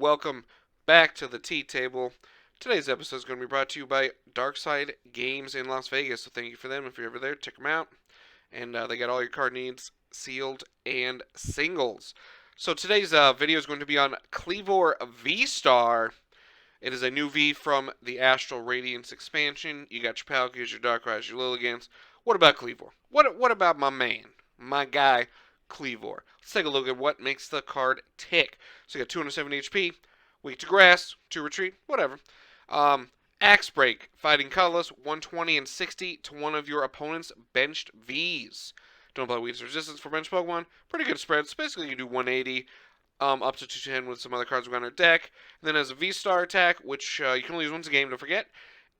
welcome back to the tea table. Today's episode is going to be brought to you by Darkside Games in Las Vegas, so thank you for them. If you're ever there, check them out. And they got all your card needs, sealed and singles. So today's video is going to be on Cleavor VSTAR. It is a new V from the Astral Radiance expansion. You got your Palkias, your Darkrai's, your Lilligants. What about Cleavor? What about my man, my guy, Cleavor? Let's take a look at what makes the card tick. So you got 270 HP, weak to grass, 2 retreat, whatever. Axe Break, fighting colorless, 120 and 60 to one of your opponent's benched Vs. Don't apply weakness resistance for bench Pokemon. Pretty good spread. So basically you do 180 up to 210 with some other cards we got on our deck. And then as a V-Star attack, which you can only use once a game, don't forget.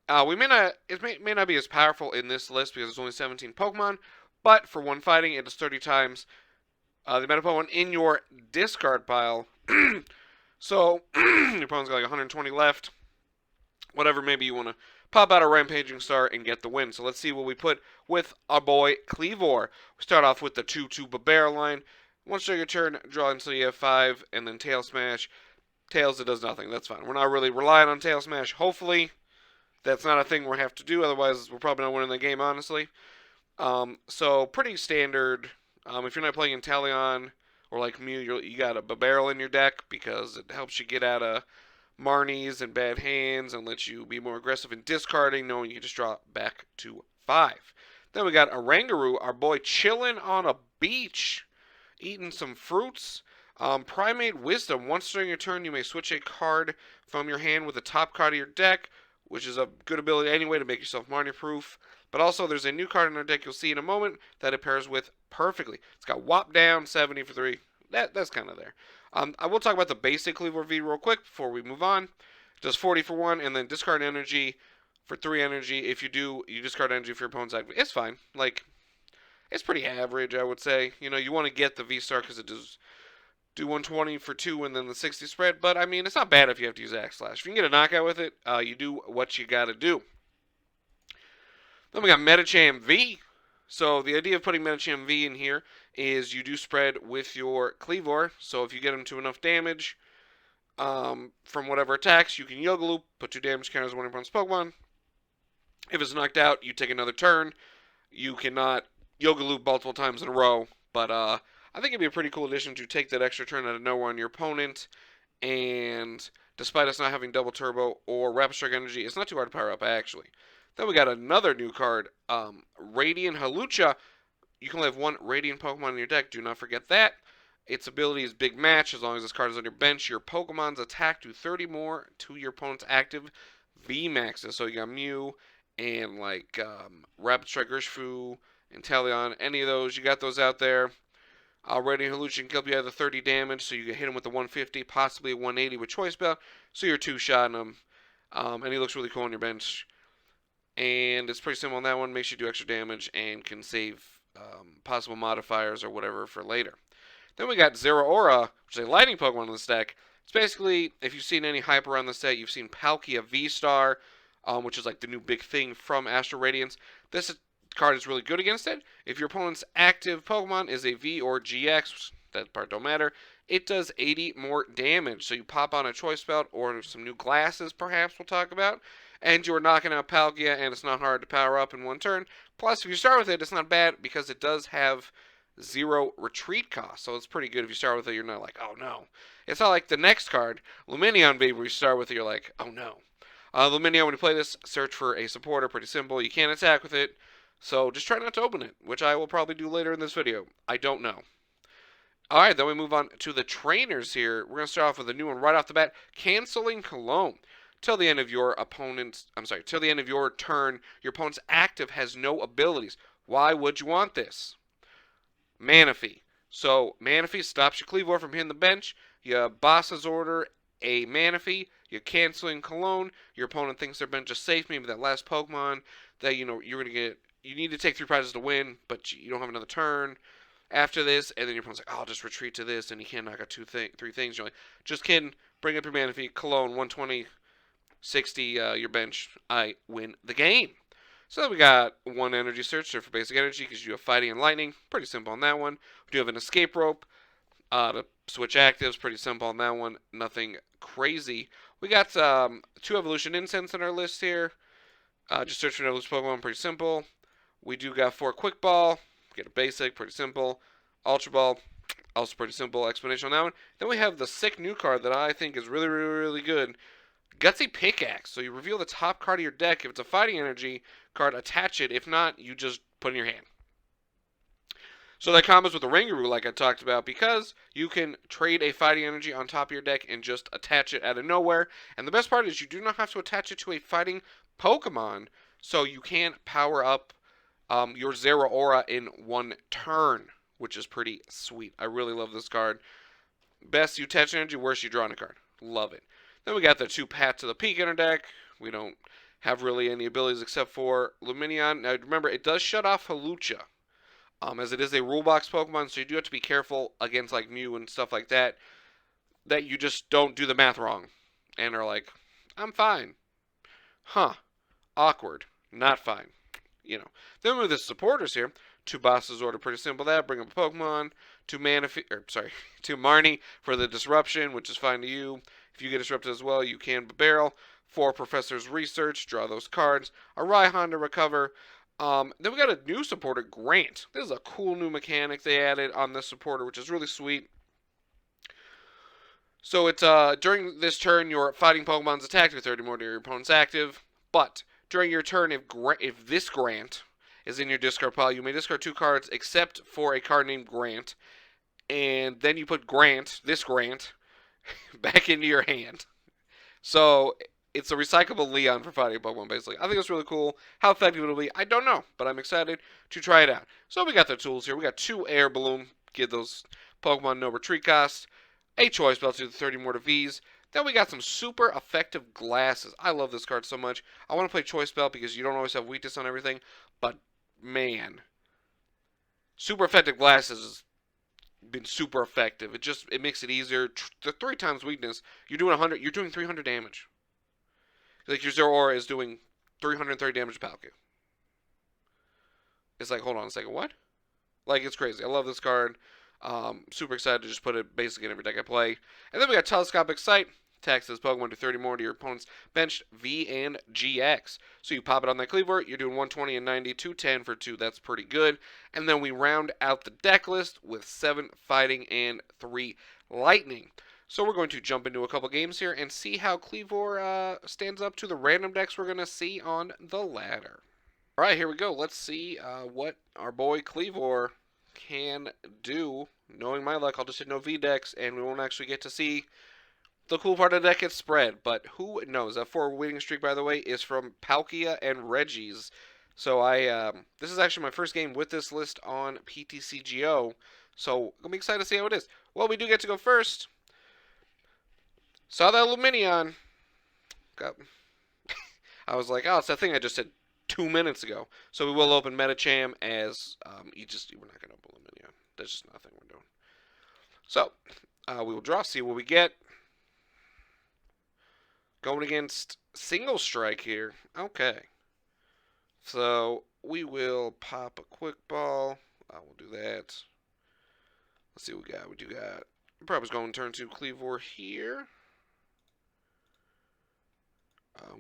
It may not be as powerful in this list because there's only 17 Pokemon, but for one fighting, it is 30 times the amount of Pokemon in your discard pile. So, your opponent's got like 120 left. Whatever, maybe you want to pop out a Rampaging Star and get the win. So let's see what we put with our boy Cleavor. We start off with the 2-2 Bibarel line. Once during your turn, draw until you have 5, and then Tail Smash. Tails, it does nothing. That's fine. We're not really relying on Tail Smash. Hopefully, that's not a thing we have to do. Otherwise, we're probably not winning the game, honestly. So, pretty standard. If you're not playing Inteleon or like Mew, you got a Bibarel in your deck because it helps you get out of Marnies and bad hands and lets you be more aggressive in discarding, knowing you can just draw back to 5. Then we got Oranguru, our boy, chilling on a beach, eating some fruits. Primate Wisdom. Once during your turn, you may switch a card from your hand with the top card of your deck, which is a good ability anyway to make yourself Marnie-proof. But also, there's a new card in our deck you'll see in a moment that it pairs with perfectly. It's got Whop Down, 70 for 3. That's kind of there. I will talk about the basic Cleavor V real quick before we move on. It does 40 for 1, and then discard energy for 3 energy. If you do, you discard energy for your opponent's activity. It's fine. Like, it's pretty average, I would say. You know, you want to get the V-Star because it does do 120 for 2 and then the 60 spread. But, I mean, it's not bad if you have to use Axe Slash. If you can get a knockout with it, you do what you got to do. Then we got Medicham V. So the idea of putting Medicham V in here is you do spread with your Cleavor. So if you get him to enough damage from whatever attacks, you can Yoga Loop, put 2 damage counters on one of your opponent's Pokemon. If it's knocked out, you take another turn. You cannot Yoga Loop multiple times in a row. But I think it'd be a pretty cool addition to take that extra turn out of nowhere on your opponent. And despite us not having Double Turbo or Rapid Strike Energy, it's not too hard to power up, actually. Then we got another new card, Radiant Hawlucha. You can only have 1 Radiant Pokemon in your deck. Do not forget that. Its ability is Big Match. As long as this card is on your bench, your Pokemon's attack do 30 more to your opponent's active VMAXs. So you got Mew and like Rapid Strike Urshifu, Inteleon, any of those. You got those out there. Radiant Hawlucha can kill you either 30 damage, so you can hit him with the 150, possibly a 180 with Choice Belt. So you're 2-shotting him. And he looks really cool on your bench. And it's pretty simple on that one. Makes you do extra damage and can save possible modifiers or whatever for later. Then we got Zeraora, which is a lightning Pokemon in this deck. It's basically, if you've seen any hype around this set, you've seen Palkia VSTAR, which is like the new big thing from Astral Radiance. This card is really good against it. If your opponent's active Pokemon is a V or GX, that part don't matter, it does 80 more damage. So you pop on a Choice Belt or some new glasses, perhaps we'll talk about. And you are knocking out Palkia, and it's not hard to power up in one turn. Plus, if you start with it, it's not bad because it does have 0 retreat cost. So it's pretty good if you start with it, you're not like, oh no. It's not like the next card, Lumineon V, where you start with it, you're like, oh no. Lumineon, when you play this, search for a supporter. Pretty simple. You can't attack with it. So just try not to open it, which I will probably do later in this video. I don't know. Alright, then we move on to the trainers here. We're going to start off with a new one right off the bat. Canceling Cologne. Till the end of your till the end of your turn, your opponent's active has no abilities. Why would you want this? Manaphy. So, Manaphy stops your Cleavor from hitting the bench. You Boss's Order a Manaphy. You're Canceling Cologne. Your opponent thinks their bench is safe. Maybe that last Pokemon that, you're going to get. You need to take 3 prizes to win, but you don't have another turn after this. And then your opponent's like, oh, I'll just retreat to this, and you can't knock out 3 things. You're like, just kidding. Bring up your Manaphy. Cologne, 120. 60 your bench, I win the game. So then we got 1 Energy Search for basic energy because you have Fighting and Lightning. Pretty simple on that one. We do have an Escape Rope to switch actives, pretty simple on that one. Nothing crazy. We got 2 Evolution Incense in our list here. Just search for Evolution Pokemon, pretty simple. We do got 4 Quick Ball. Get a basic, pretty simple. Ultra Ball, also pretty simple. Explanation on that one. Then we have the sick new card that I think is really, really, really good. Gutsy Pickaxe. So you reveal the top card of your deck. If it's a fighting energy card, attach it. If not, you just put it in your hand. So that combos with the Oranguru, like I talked about, because you can trade a fighting energy on top of your deck and just attach it out of nowhere. And the best part is you do not have to attach it to a fighting Pokemon, so you can power up your Zeraora in 1 turn, which is pretty sweet. I really love this card. Best you attach energy, worst you draw a card. Love it. Then we got the 2 Pat to the Peak in our deck. We don't have really any abilities except for Lumineon. Now remember, it does shut off Hawlucha. As it is a rule box Pokemon, so you do have to be careful against like Mew and stuff like that, that you just don't do the math wrong and are like, I'm fine. Huh. Awkward. Not fine. You know. Then with the supporters here, 2 Boss's Order, pretty simple that. Bring up a Pokemon. 2 Marnie for the disruption, which is fine to you. If you get disrupted as well, you can Bibarel. 4 Professor's Research, draw those cards. A Raihan to recover. Then we got a new supporter, Grant. This is a cool new mechanic they added on this supporter, which is really sweet. So it's during this turn, your fighting Pokemon's attacked with 30 more to your opponent's active. But during your turn, if this Grant is in your discard pile, you may discard 2 cards except for a card named Grant. And then you put this Grant, back into your hand. So it's a recyclable Leon for fighting Pokemon, basically. I think it's really cool. How effective it'll be, I don't know, but I'm excited to try it out. So we got the tools here. We got 2 Air Balloon, give those Pokemon no retreat cost. A Choice Belt to 30 more to V's. Then we got some super effective glasses. I love this card so much. I want to play Choice Belt because you don't always have weakness on everything, but man, super effective glasses has been super effective. It makes it easier. The 3 times weakness, you're doing 300 damage. Like your Zeraora is doing 330 damage to Palkia. It's like, hold on a second, what? Like, it's crazy. I love this card. Super excited to just put it basically in every deck I play. And then we got Telescopic Sight. Attacks this Pokemon to 30 more to your opponent's bench V and GX. So you pop it on that Cleavor, you're doing 120 and 90, 210 for 2. That's pretty good. And then we round out the deck list with 7 fighting and 3 lightning. So we're going to jump into a couple games here and see how Cleavor stands up to the random decks we're going to see on the ladder. Alright, here we go. Let's see what our boy Cleavor can do. Knowing my luck, I'll just hit no V decks, and we won't actually get to see the cool part of the deck gets spread. But who knows? That 4 winning streak, by the way, is from Palkia and Reggie's. So this is actually my first game with this list on PTCGO. So I'm excited to see how it is. Well, we do get to go first. Saw that Lumineon. I was like, oh, it's that thing I just said 2 minutes ago. So we will open Medicham as we're not gonna open Lumineon. That's just nothing we're doing. So we will draw, see what we get. Going against Single Strike here. Okay. So we will pop a Quick Ball. We'll do that. Let's see what we got. We do got. Probably going turn 2 Cleavor here.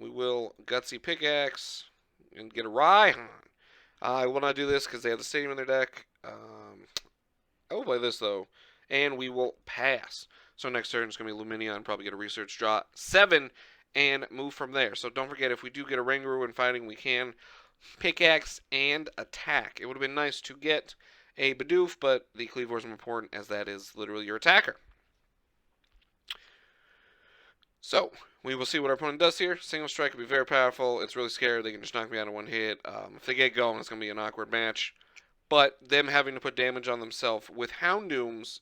We will Gutsy Pickaxe and get a Raihan. I will not do this because they have the Stadium in their deck. I will play this though, and we will pass. So next turn is going to be Lumineon. Probably get a Research, draw 7, and move from there. So don't forget, if we do get a Oranguru in fighting, we can Pickaxe and attack. It would have been nice to get a Bidoof, but the Cleavor is more important as that is literally your attacker. So, we will see what our opponent does here. Single Strike will be very powerful. It's really scary. They can just knock me out in 1 hit. If they get going, it's going to be an awkward match. But them having to put damage on themselves with Houndooms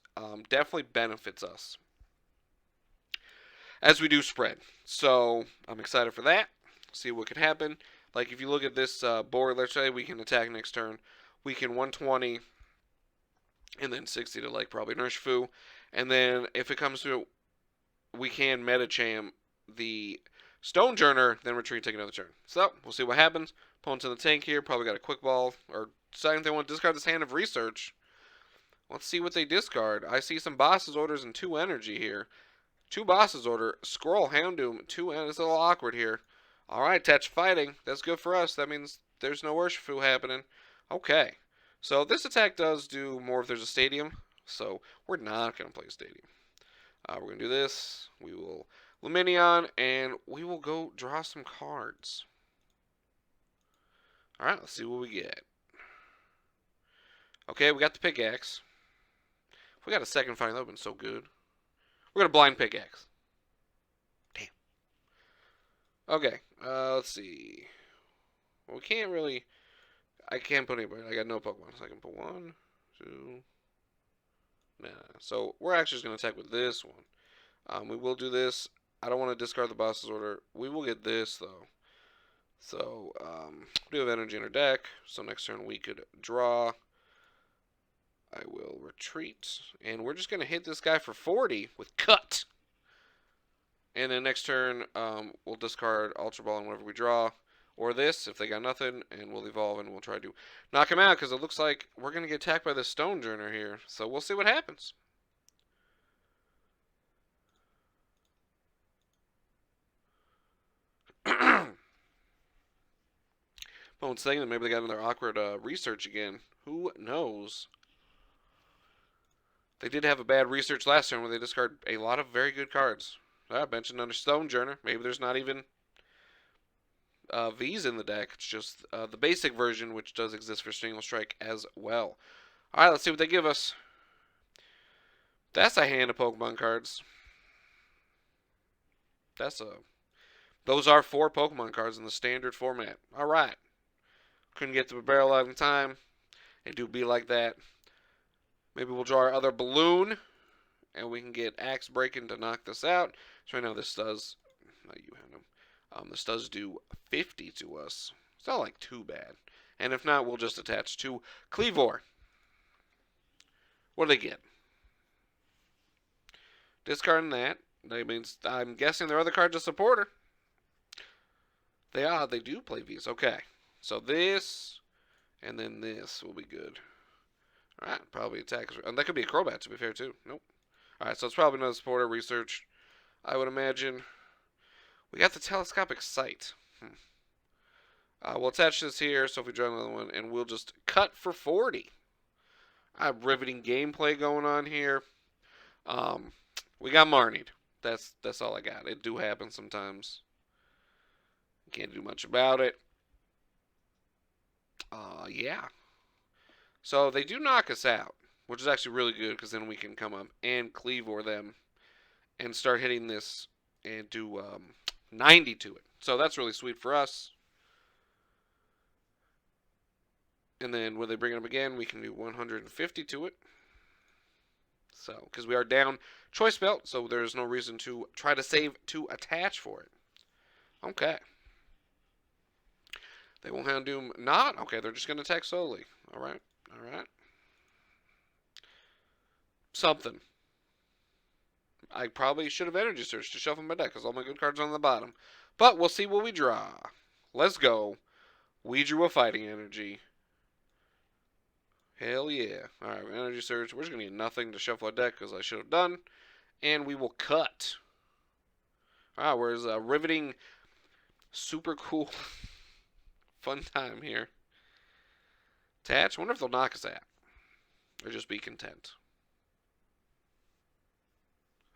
definitely benefits us as we do spread. So, I'm excited for that. See what could happen. Like, if you look at this board, let's say we can attack next turn. We can 120 and then 60 to, like, probably Urshifu. And then if it comes to we can Medicham the Stonejourner, then retreat, take another turn. So, we'll see what happens. Opponent's in the tank here. Probably got a Quick Ball. Or deciding if they want to discard this hand of Research. Let's see what they discard. I see some Boss's Orders and 2 energy here. 2 Boss's Order, Scroll, Houndoom, 2 energy. It's a little awkward here. Alright, Tetch fighting. That's good for us. That means there's no Urshifu happening. Okay. So this attack does do more if there's a stadium. So we're not going to play stadium. We're going to do this. We will Lumineon, and we will go draw some cards. Alright, let's see what we get. Okay, we got the pickaxe. If we got a second fighting, that would have been so good. We're going to blind pickaxe. Damn. Okay, let's see. Well, we can't really... I can't put anybody. I got no Pokemon, so I can put 1, 2... Nah. So, we're actually just going to attack with this one. We will do this. I don't want to discard the Boss's Order. We will get this, though. So, we do have energy in our deck. So, next turn we could draw. I will retreat. And we're just going to hit this guy for 40 with Cut. And then next turn, we'll discard Ultra Ball and whatever we draw. Or this, if they got nothing, and we'll evolve and we'll try to knock him out, because it looks like we're going to get attacked by this Stonejourner here. So we'll see what happens. Well, saying that maybe they got another awkward research again. Who knows? They did have a bad research last turn where they discarded a lot of very good cards. I mentioned under Stonejourner. Maybe there's not even V's in the deck. It's just the basic version, which does exist for Single Strike as well. Alright, let's see what they give us. That's a hand of Pokemon cards. Those are 4 Pokemon cards in the standard format. Alright. Couldn't get the Bibarel out in time. They do be like that. Maybe we'll draw our other balloon, and we can get Axe Breaking to knock this out. So right now this does... this does do 50 to us. It's not like too bad. And if not, we'll just attach to Kleavor. What do they get? Discarding that. That means I'm guessing their other card's a supporter. They do play V's. Okay. So this and then this will be good. Alright, probably attack. And that could be a Crobat, to be fair, too. Nope. Alright, so it's probably another supporter research, I would imagine. We got the Telescopic Sight. We'll attach this here, so if we draw another one, and we'll just cut for 40. I have riveting gameplay going on here. We got Marnied. That's all I got. It do happen sometimes. Can't do much about it. Yeah. So they do knock us out, which is actually really good, because then we can come up and Kleavor them and start hitting this and do 90 to it. So that's really sweet for us. And then when they bring it up again, we can do 150 to it. So, because we are down Choice Belt, so there's no reason to try to save to attach for it. Okay. They won't Houndoom not? Okay, they're just going to attack solely. Alright, alright. Something. I probably should have Energy Search to shuffle my deck, because all my good cards are on the bottom. But we'll see what we draw. Let's go. We drew a Fighting Energy. Hell yeah. Alright, Energy Search. We're just going to get nothing to shuffle our deck, because I should have done. And we will cut. Alright, whereas riveting, super cool, fun time here. Attach. I wonder if they'll knock us out. Or just be content.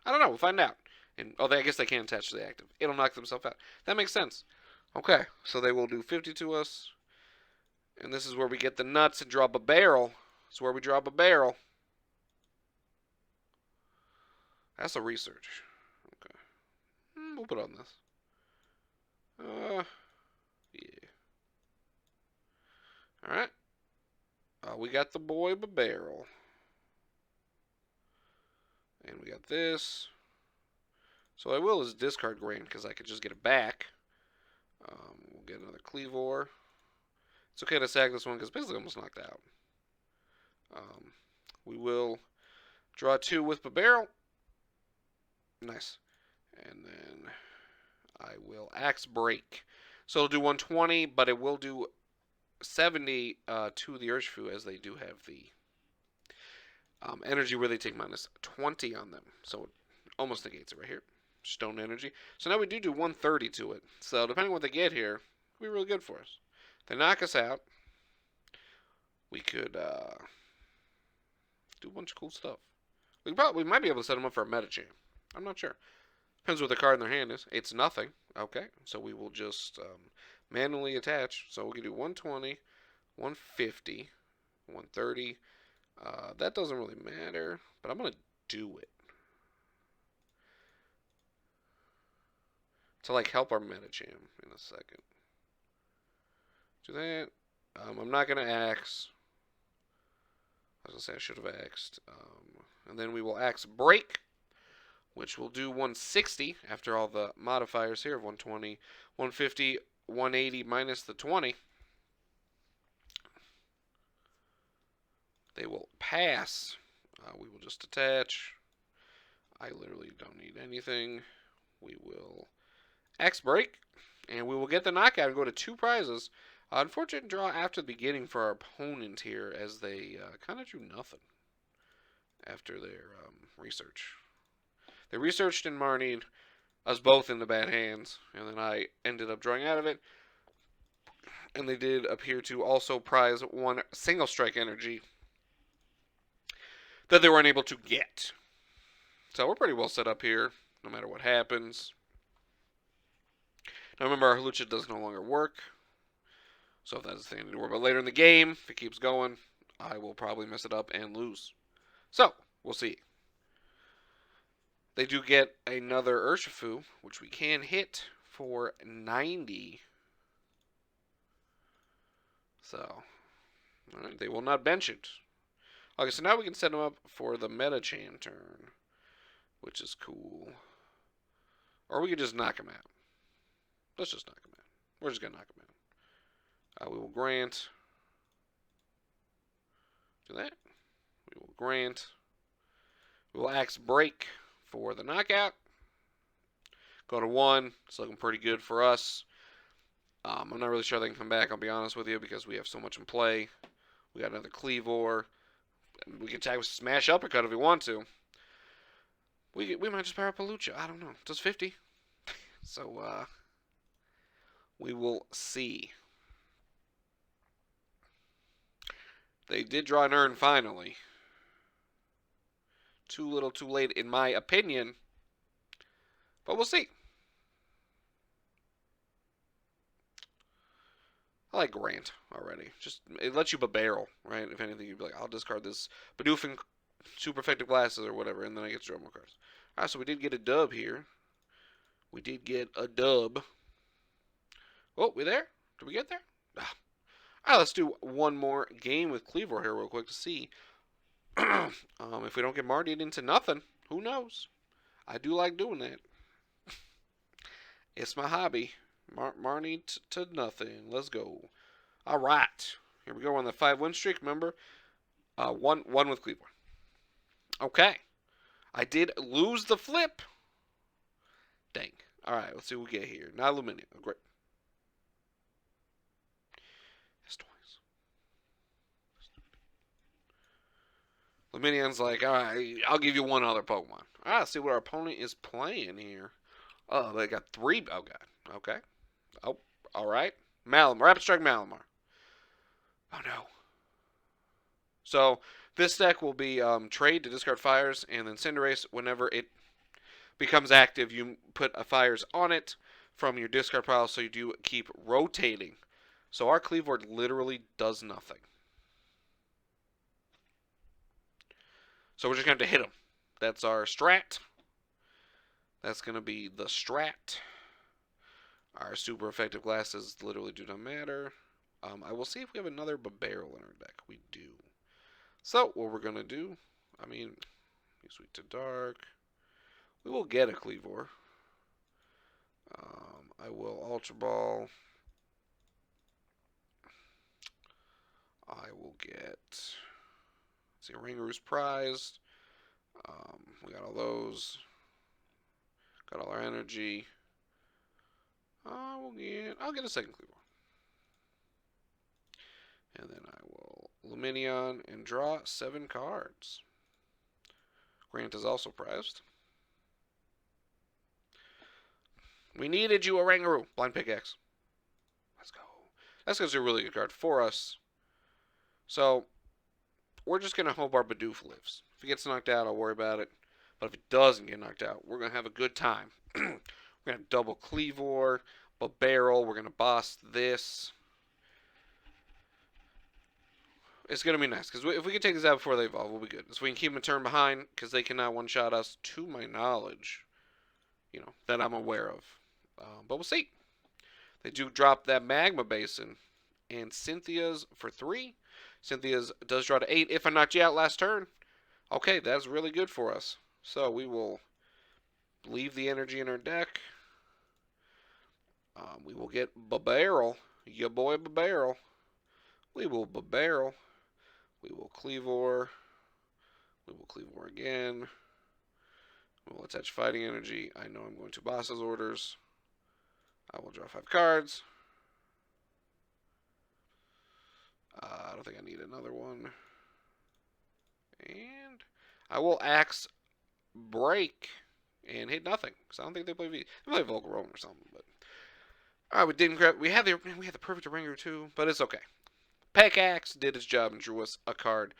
I don't know. We'll find out. And I guess they can't attach to the active. It'll knock themselves out. That makes sense. Okay, so they will do 50 to us. And this is where we get the nuts and drop a barrel. It's where we drop a barrel. That's a research. Okay. We'll put on this. Yeah. Alright. We got the boy Bibarel. And we got this. So I will is discard Grant, because I could just get it back. We'll get another Kleavor. It's okay to sag this one, because basically almost knocked out. We will draw 2 with Bibarel. Nice. And then I will Axe Break. So it'll do 120, but it will do 70 to the Urshifu, as they do have the Energy where they take -20 on them. So it almost negates it right here. Stone energy. So now we do 130 to it. So depending on what they get here, it'll be really good for us. They knock us out. We could do a bunch of cool stuff. We might be able to set them up for a Medicham. I'm not sure. Depends what the card in their hand is. It's nothing. Okay. So we will just manually attach. So we can do 120, 150, 130. That doesn't really matter, but I'm going to do it. To like help our Medicham in a second. Do that. I'm not going to axe. I was going to say I should have axed. And then we will axe break, which will do 160 after all the modifiers here of 120, 150, 180 minus the 20. They will pass. We will just attach. I literally don't need anything. We will X break, and we will get the knockout and go to 2 prizes. Unfortunate draw after the beginning for our opponent here, as they kind of drew nothing after their research. They researched and Marnied us both in the bad hands, and then I ended up drawing out of it. And they did appear to also prize 1 single strike energy that they were unable to get. So we're pretty well set up here, no matter what happens. Now remember, our Hawlucha does no longer work. So if that's the thing to worry about later in the game, if it keeps going, I will probably mess it up and lose. So, we'll see. They do get another Urshifu, which we can hit for 90. So, alright, they will not bench it. Okay, so now we can set them up for the Medicham turn, which is cool. Or we could just knock him out. Let's just knock him out. We're just going to knock him out. We will grant. Do that. We will grant. We will axe break for the knockout. Go to 1. It's looking pretty good for us. I'm not really sure they can come back, I'll be honest with you, because we have so much in play. We got another Cleavor. We can attack with Smash Uppercut if we want to. We might just power up Hawlucha. I don't know. It does 50. So, we will see. They did draw an urn finally. Too little, too late, in my opinion. But we'll see. I like Grant already. Just it lets you Bibarel, right? If anything, you'd be like, I'll discard this Bidoof and Supereffective Glasses or whatever, and then I get to draw more cards. Alright, so we did get a dub here. We did get a dub. Oh, we there? Did we get there? Ah. Alright, let's do one more game with Cleavor here real quick to see if we don't get Marnied into nothing. Who knows? I do like doing that. It's my hobby. Marnied to nothing. Let's go. Alright. Here we go on the 5-win streak. Remember? One with Cleavor. Okay. I did lose the flip. Dang. Alright, let's see what we get here. Not Lumineon. Oh, great. Lumineon's like, alright, I'll give you one other Pokemon. Alright, let's see what our opponent is playing here. Oh, they got 3. Oh, God. Okay. Oh, alright. Malamar. Rapid Strike Malamar. Oh, no. So, this deck will be trade to discard fires, and then Cinderace, whenever it becomes active, you put a fires on it from your discard pile, so you do keep rotating. So our Cleavor literally does nothing. So we're just going to have to hit him. That's our strat. That's going to be the strat. Our super effective glasses literally do not matter. I will see if we have another Bibarel in our deck. We do. So what we're going to do, I mean, Sweet to Dark. We will get a Cleavor. I will Ultra Ball. I will get... See, Oranguru's prized. We got all those. Got all our energy. I'll get a second Cleavor. And then I will Lumineon and draw 7 cards. Grant is also prized. We needed you, Oranguru. Blind Pickaxe. Let's go. That's a really good card for us. So, we're just going to hope our Bidoof lives. If he gets knocked out, I'll worry about it. But if he doesn't get knocked out, we're going to have a good time. We're going to double Kleavor, Bibarel. We're going to boss this. It's going to be nice, because if we can take this out before they evolve, we'll be good. So we can keep them a turn behind, because they cannot one-shot us, to my knowledge, that I'm aware of. But we'll see. They do drop that Magma Basin and Cynthia's for 3. Cynthia's does draw to 8 if I knocked you out last turn. Okay, that's really good for us. So we will leave the energy in our deck. We will get Bibarel. Your boy Bibarel. We will Bibarel. We will Kleavor. We will Kleavor again. We'll attach Fighting Energy. I know I'm going to Boss's Orders. I will draw 5 cards. I don't think I need another one. And I will Axe Break and hit nothing, because I don't think they play V. They play Volcarona or something. But all right, we didn't grab. We had the perfect Oranguru too, but it's okay. Pickaxe did its job and drew us a card,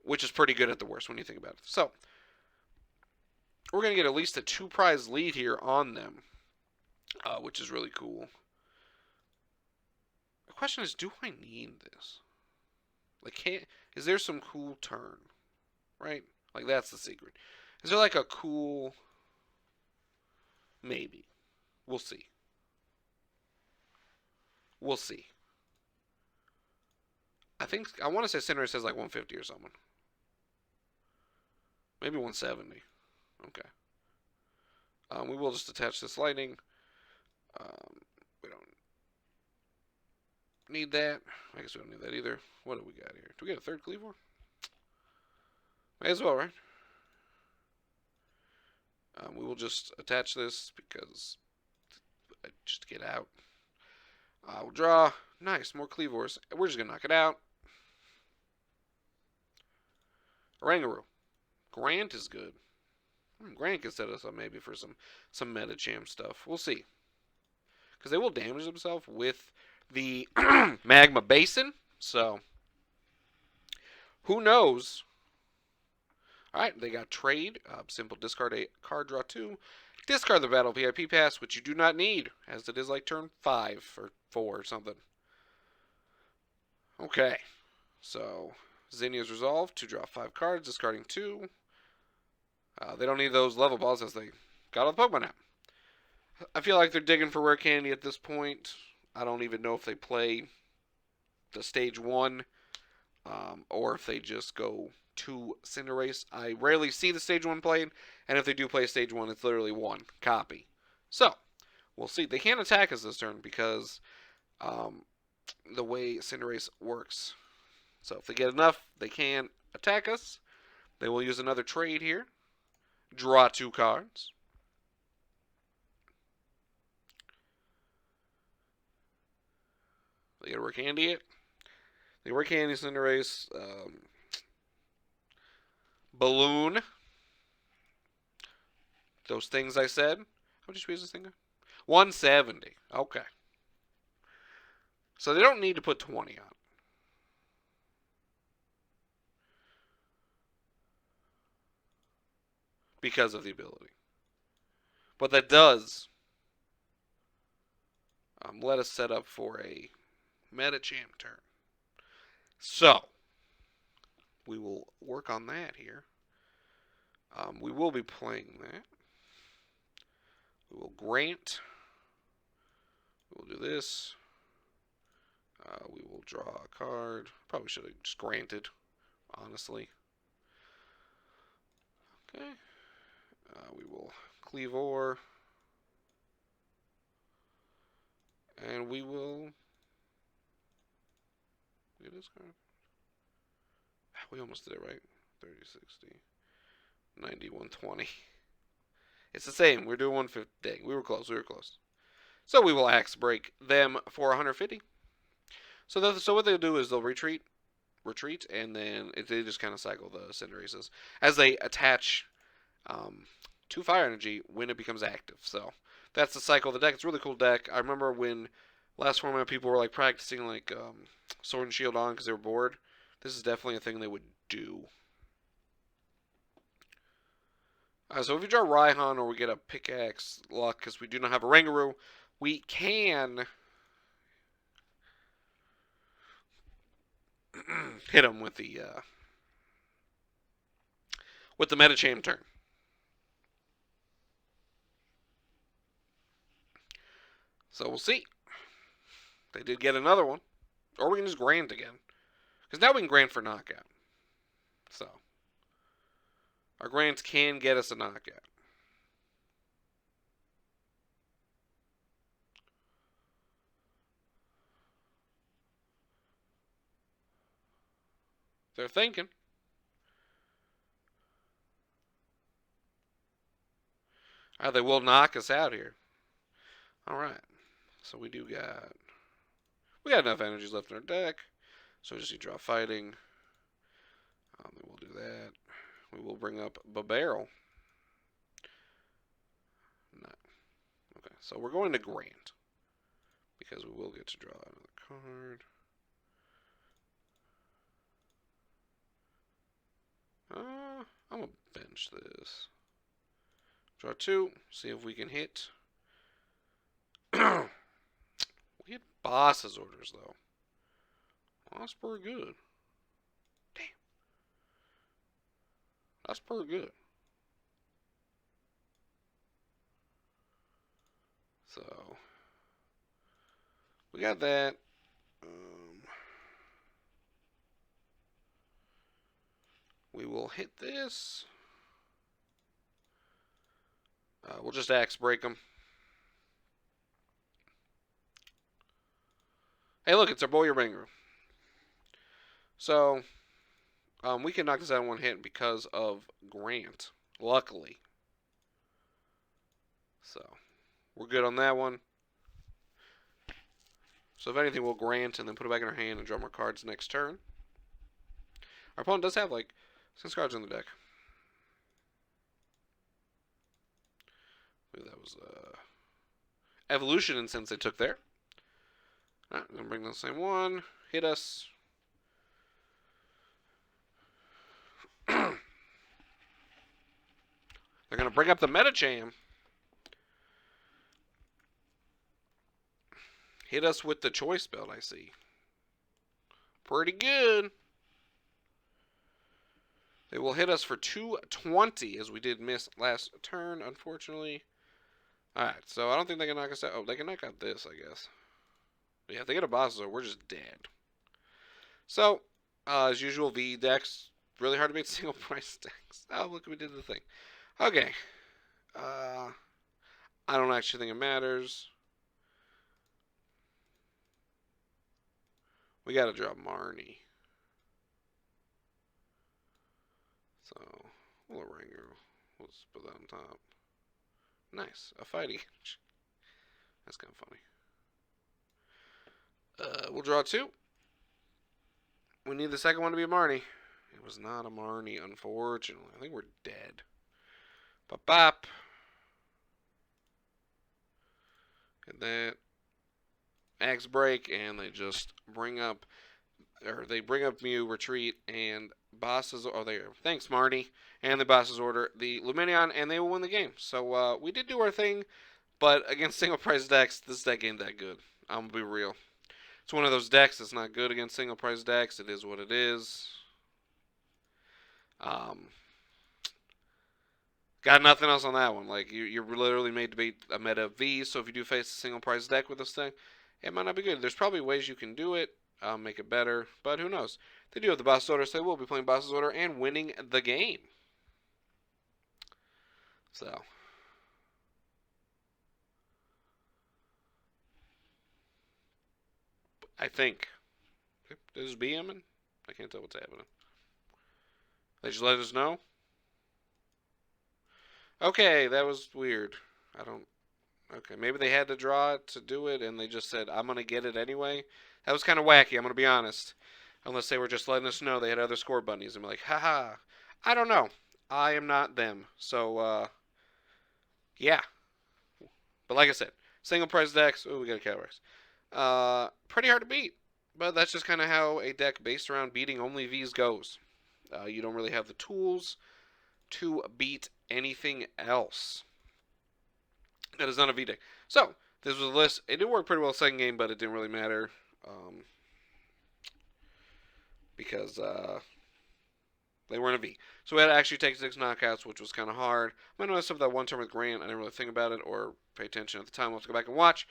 which is pretty good at the worst when you think about it. So we're gonna get at least a 2-prize lead here on them, which is really cool. The question is, do I need this? Like, is there some cool turn? Right? Like, that's the secret. Is there like a cool... Maybe. We'll see. We'll see. I want to say Cinder says like 150 or something. Maybe 170. Okay. We will just attach this lightning. We don't need that. I guess we don't need that either. What do we got here? Do we get a third Kleavor? May as well, right? We will just attach this because just to get out. We'll draw. Nice, more Kleavors. We're just gonna knock it out. Oranguru. Grant is good. Grant can set us up maybe for some Medicham stuff. We'll see. Because they will damage themselves with the Magma Basin. So, who knows? Alright, they got trade. Simple discard a card, draw 2. Discard the Battle VIP Pass, which you do not need, as it is like turn 5 or 4 or something. Okay. So, Zinnia's resolved to draw 5 cards, discarding 2. They don't need those level balls as they got all the Pokemon out. I feel like they're digging for rare candy at this point. I don't even know if they play the stage 1 or if they just go to Cinderace. I rarely see the stage 1 played, and if they do play stage 1, it's literally 1 copy. So, we'll see. They can't attack us this turn because the way Cinderace works. So, if they get enough, they can attack us. They will use another trade here. Draw 2 cards. They gotta work handy it. They work handy Cinderace. Balloon. Those things I said. How much space this thing? 170. Okay. So they don't need to put 20 on. Because of the ability. But that does let us set up for a Medicham turn. So, we will work on that here. We will be playing that. We will grant. We will do this. We will draw a card. Probably should have just granted, honestly. Okay. We will Kleavor. And we will get this card. We almost did it right. 30, 60, 90, 120. It's the same. We're doing 150. Dang, we were close. We were close. So we will axe break them for 150. So what they'll do is they'll retreat, and then they just kind of cycle the Cinderaces as they attach 2 fire energy when it becomes active. So that's the cycle of the deck. It's a really cool deck. I remember when last format people were like practicing like Sword and Shield on because they were bored. This is definitely a thing they would do. So if we draw Raihan or we get a Pickaxe luck because we do not have a Oranguru, we can hit him with the Medicham turn. So we'll see. They did get another one. Or we can just Grant again. Because now we can Grant for knockout. So our Grants can get us a knockout. They're thinking. They will knock us out here. Alright. So we got enough energies left in our deck. So we just need to draw fighting. We'll do that. We will bring up Bibarel. No. Okay, so we're going to Grant. Because we will get to draw another card. I'm going to bench this. Draw 2. See if we can hit. We hit Boss's orders, though. Well, that's pretty good. Damn. That's pretty good. So, we got that. We will hit this. We'll just axe break them. Hey, look, it's our boy Oranguru. So, we can knock this out in one hit because of Grant, luckily. So, we're good on that one. So, if anything, we'll Grant and then put it back in our hand and draw more cards next turn. Our opponent does have, like, 6 cards in the deck. Maybe that was Evolution Incense they took there. Alright, I'm going to bring the same one. Hit us. They're going to bring up the Medicham. Hit us with the Choice Belt, I see. Pretty good. They will hit us for 220, as we did miss last turn, unfortunately. Alright, so I don't think they can knock us out. Oh, they can knock out this, I guess. But yeah, if they get a boss, we're just dead. So, as usual, V decks, really hard to beat single price decks. Oh, look, we did the thing. Okay. I don't actually think it matters. We gotta draw Marnie. So, we'll Oranguru. Let's put that on top. Nice. A fighting. That's kind of funny. We'll draw 2. We need the second one to be a Marnie. It was not a Marnie, unfortunately. I think we're dead. Bop. Hit that. Axe break, and they just bring up, or they bring up Mew, retreat, and bosses. Oh, there. Thanks, Marnie. And the bosses order the Lumineon, and they will win the game. So we did do our thing, but against single price decks, this deck ain't that good. I'm gonna be real. It's one of those decks that's not good against single price decks. It is what it is. Got nothing else on that one. Like you're literally made to beat a meta V. So if you do face a single price deck with this thing, it might not be good. There's probably ways you can do it, make it better, but who knows? They do have the boss order, so they will be playing boss's order and winning the game. So, I think there's BMing. I can't tell what's happening. They just let us know. Okay, that was weird. I don't. Okay, maybe they had to draw it to do it, and they just said, I'm going to get it anyway. That was kind of wacky, I'm going to be honest. Unless they were just letting us know they had other score bunnies and be like, haha. I don't know. I am not them. So, yeah. But like I said, single price decks. Oh, we got a Cataracts. Pretty hard to beat. But that's just kind of how a deck based around beating only Vs goes. You don't really have the tools to beat anything else. That is not a V deck. So, this was a list. It did work pretty well second game, but it didn't really matter. Because they weren't a V. So we had to actually take 6 knockouts, which was kind of hard. I know I stuff that one turn with Grant. I didn't really think about it or pay attention at the time. I'll have to go back and watch.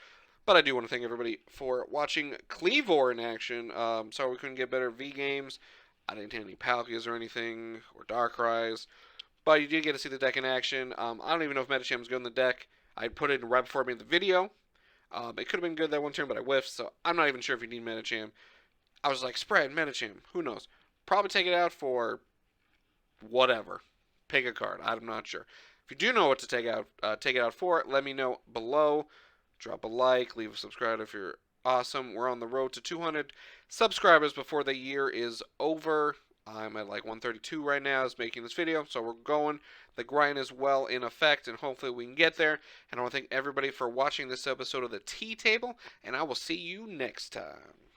But I do want to thank everybody for watching Kleavor in action. Sorry we couldn't get better V games. I didn't hit any Palkias or anything, or Darkrai's. But you did get to see the deck in action. I don't even know if Medicham was good in the deck. I put it in right before I made the video. It could have been good that one turn, but I whiffed, so I'm not even sure if you need Medicham. I was like, spread, Medicham, who knows? Probably take it out for whatever. Pick a card, I'm not sure. If you do know what to take it out for, let me know below. Drop a like, leave a subscribe if you're awesome. We're on the road to 200 subscribers before the year is over. I'm at like 132 right now as making this video, so we're going. The grind is well in effect, and hopefully we can get there. And I want to thank everybody for watching this episode of the Tea Table, and I will see you next time.